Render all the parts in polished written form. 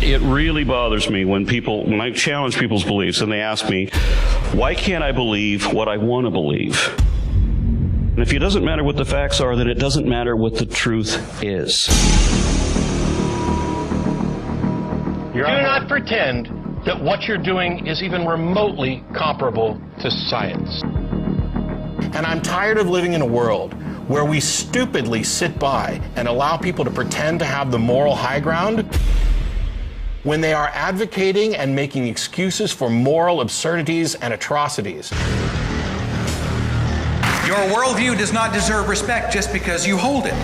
It really bothers me when I challenge people's beliefs and they ask me, why can't I believe what I want to believe? And if it doesn't matter what the facts are, then it doesn't matter what the truth is. Do not pretend that what you're doing is even remotely comparable to science. And I'm tired of living in a world where we stupidly sit by and allow people to pretend to have the moral high ground when they are advocating and making excuses for moral absurdities and atrocities. Your worldview does not deserve respect just because you hold it.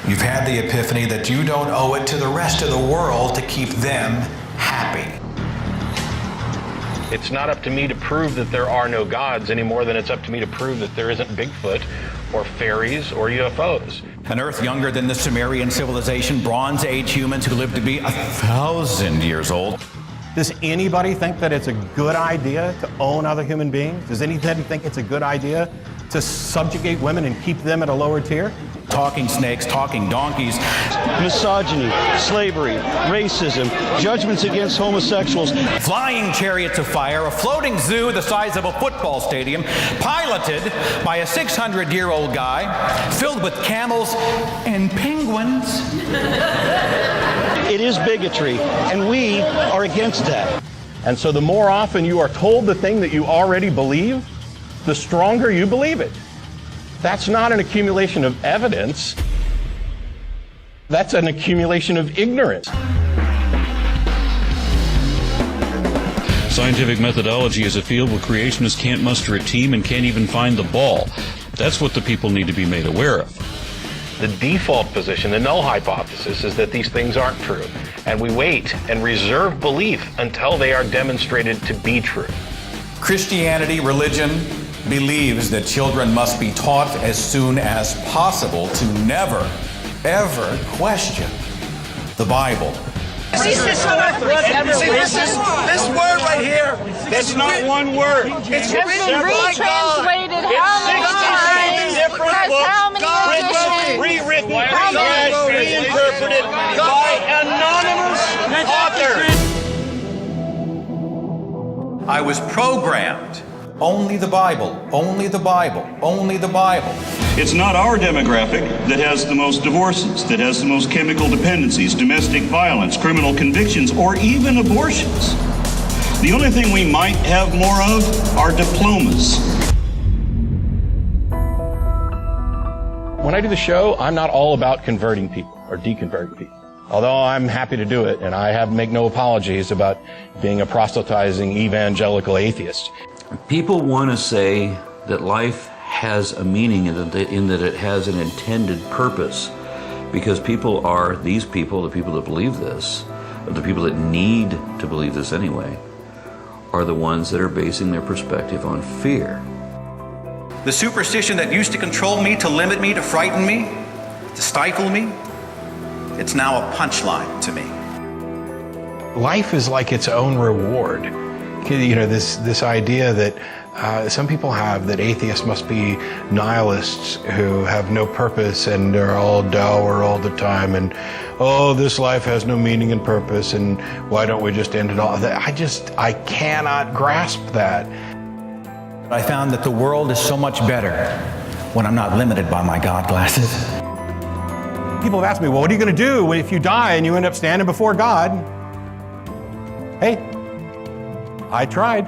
You've had the epiphany that you don't owe it to the rest of the world to keep them happy. It's not up to me to prove that there are no gods any more than it's up to me to prove that there isn't Bigfoot or fairies or UFOs. An Earth younger than the Sumerian civilization, Bronze Age humans who lived to be 1,000 years old. Does anybody think that it's a good idea to own other human beings? Does anybody think it's a good idea to subjugate women and keep them at a lower tier? Talking snakes, talking donkeys. Misogyny, slavery, racism, judgments against homosexuals. Flying chariots of fire, a floating zoo the size of a football stadium, piloted by a 600-year-old guy, filled with camels and penguins. It is bigotry, and we are against that. And so the more often you are told the thing that you already believe, the stronger you believe it. That's not an accumulation of evidence. That's an accumulation of ignorance. Scientific methodology is a field where creationists can't muster a team and can't even find the ball. That's what the people need to be made aware of. The default position, the null hypothesis, is that these things aren't true. And we wait and reserve belief until they are demonstrated to be true. Christianity, religion, believes that children must be taught as soon as possible to never, ever question the Bible. See, this word right here, That's not one word. it's It's been retranslated how many times? Has how many editions? Rewritten, How many? reinterpreted by anonymous authors. I was programmed. Only the Bible, only the Bible, only the Bible. It's not our demographic that has the most divorces, that has the most chemical dependencies, domestic violence, criminal convictions, or even abortions. The only thing we might have more of are diplomas. When I do the show, I'm not all about converting people or deconverting people. Although I'm happy to do it, and I make no apologies about being a proselytizing evangelical atheist. People want to say that life has a meaning in that it has an intended purpose, because these people, the people that believe this, or the people that need to believe this anyway, are the ones that are basing their perspective on fear. The superstition that used to control me, to limit me, to frighten me, to stifle me, it's now a punchline to me. Life is like its own reward. You know, this idea that some people have that atheists must be nihilists who have no purpose and are all dour all the time, and oh, this life has no meaning and purpose, and why don't we just end it all? I cannot grasp that. I found that the world is so much better when I'm not limited by my God glasses. People have asked me, well, what are you going to do if you die and you end up standing before God? Hey, I tried.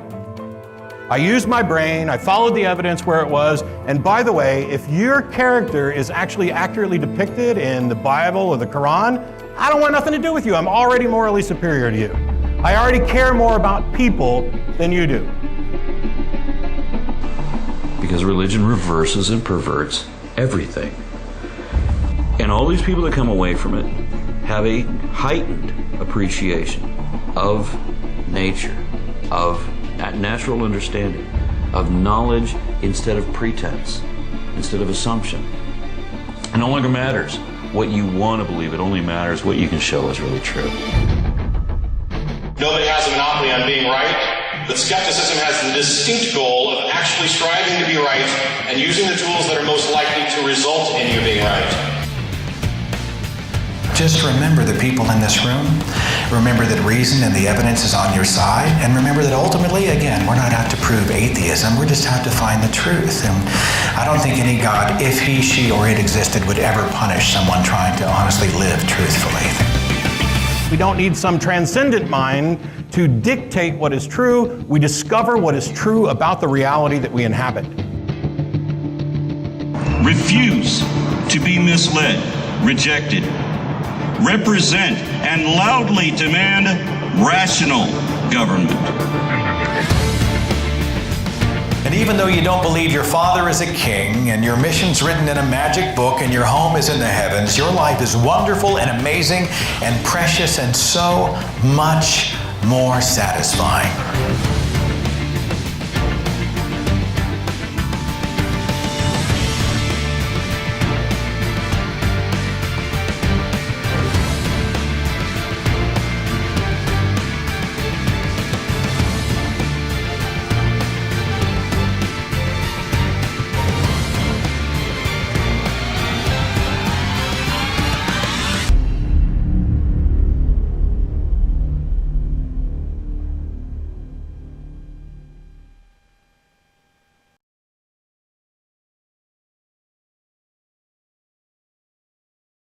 I used my brain, I followed the evidence where it was, and by the way, if your character is actually accurately depicted in the Bible or the Quran, I don't want nothing to do with you. I'm already morally superior to you. I already care more about people than you do. Because religion reverses and perverts everything. And all these people that come away from it have a heightened appreciation of nature, of natural understanding, of knowledge instead of pretense, instead of assumption. It no longer matters what you want to believe, it only matters what you can show is really true. Nobody has a monopoly on being right, but skepticism has the distinct goal of actually striving to be right and using the tools that are most likely to result in you being right. Just remember the people in this room. Remember that reason and the evidence is on your side. And remember that ultimately, again, we're not out to prove atheism. We're just out to find the truth. And I don't think any God, if he, she, or it existed, would ever punish someone trying to honestly live truthfully. We don't need some transcendent mind to dictate what is true. We discover what is true about the reality that we inhabit. Refuse to be misled, rejected. Represent and loudly demand rational government. And even though you don't believe your father is a king and your mission's written in a magic book and your home is in the heavens, your life is wonderful and amazing and precious and so much more satisfying.